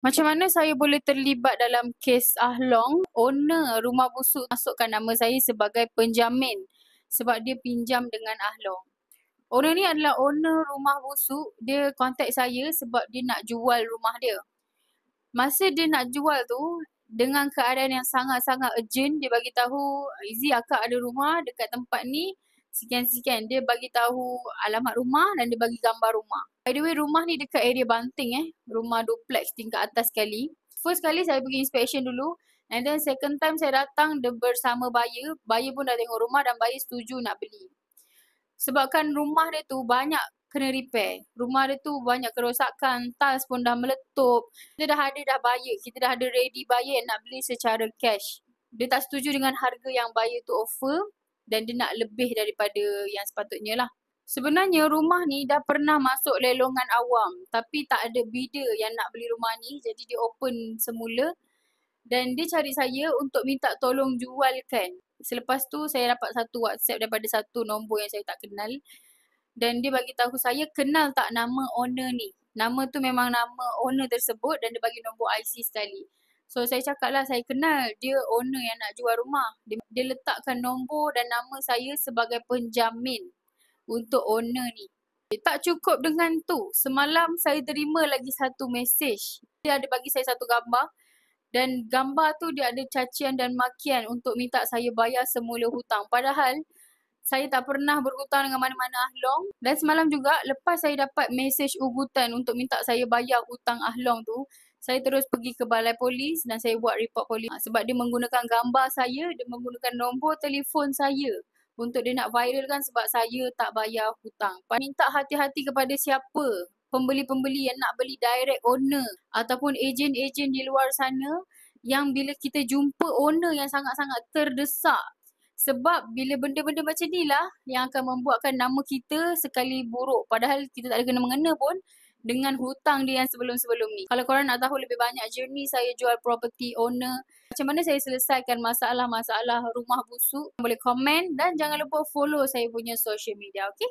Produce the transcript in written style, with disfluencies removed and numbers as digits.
Macam mana saya boleh terlibat dalam kes Ahlong? Owner rumah busuk masukkan nama saya sebagai penjamin sebab dia pinjam dengan Ahlong. Owner ni adalah owner rumah busuk. Dia contact saya sebab dia nak jual rumah dia. Masa dia nak jual tu, dengan keadaan yang sangat-sangat urgent, dia bagi tahu, Izi akak ada rumah dekat tempat ni, sekian-sekian. Dia bagi tahu alamat rumah dan dia bagi gambar rumah. By the way, rumah ni dekat area Banting Rumah duplex tingkat atas sekali. First kali saya pergi inspection dulu. And then second time saya datang dia bersama buyer. Buyer pun dah tengok rumah dan buyer setuju nak beli. Sebabkan rumah dia tu banyak kena repair. Rumah dia tu banyak kerosakan. Tiles pun dah meletup. Kita dah ada buyer. Kita dah ada ready buyer nak beli secara cash. Dia tak setuju dengan harga yang buyer tu offer. Dan dia nak lebih daripada yang sepatutnya lah. Sebenarnya rumah ni dah pernah masuk lelongan awam. Tapi tak ada bidder yang nak beli rumah ni. Jadi dia open semula. Dan dia cari saya untuk minta tolong jualkan. Selepas tu saya dapat satu WhatsApp daripada satu nombor yang saya tak kenal. Dan dia bagi tahu saya kenal tak nama owner ni. Nama tu memang nama owner tersebut dan dia bagi nombor IC sekali. So saya cakap lah saya kenal dia owner yang nak jual rumah. Dia letakkan nombor dan nama saya sebagai penjamin untuk owner ni. Tak cukup dengan tu. Semalam saya terima lagi satu mesej. Dia ada bagi saya satu gambar. Dan gambar tu dia ada cacian dan makian untuk minta saya bayar semula hutang. Padahal saya tak pernah berhutang dengan mana-mana Ahlong. Dan semalam juga lepas saya dapat mesej ugutan untuk minta saya bayar hutang Ahlong tu, saya terus pergi ke balai polis dan saya buat report polis. Sebab dia menggunakan gambar saya, dia menggunakan nombor telefon saya untuk dia nak viralkan sebab saya tak bayar hutang. Minta hati-hati kepada siapa pembeli-pembeli yang nak beli direct owner ataupun ejen-ejen di luar sana yang bila kita jumpa owner yang sangat-sangat terdesak. Sebab bila benda-benda macam ni lah yang akan membuatkan nama kita sekali buruk. Padahal kita tak ada kena-mengena pun dengan hutang dia yang sebelum-sebelum ni. Kalau korang nak tahu lebih banyak journey saya jual property owner, macam mana saya selesaikan masalah-masalah rumah busuk, boleh komen dan jangan lupa follow saya punya social media, okay?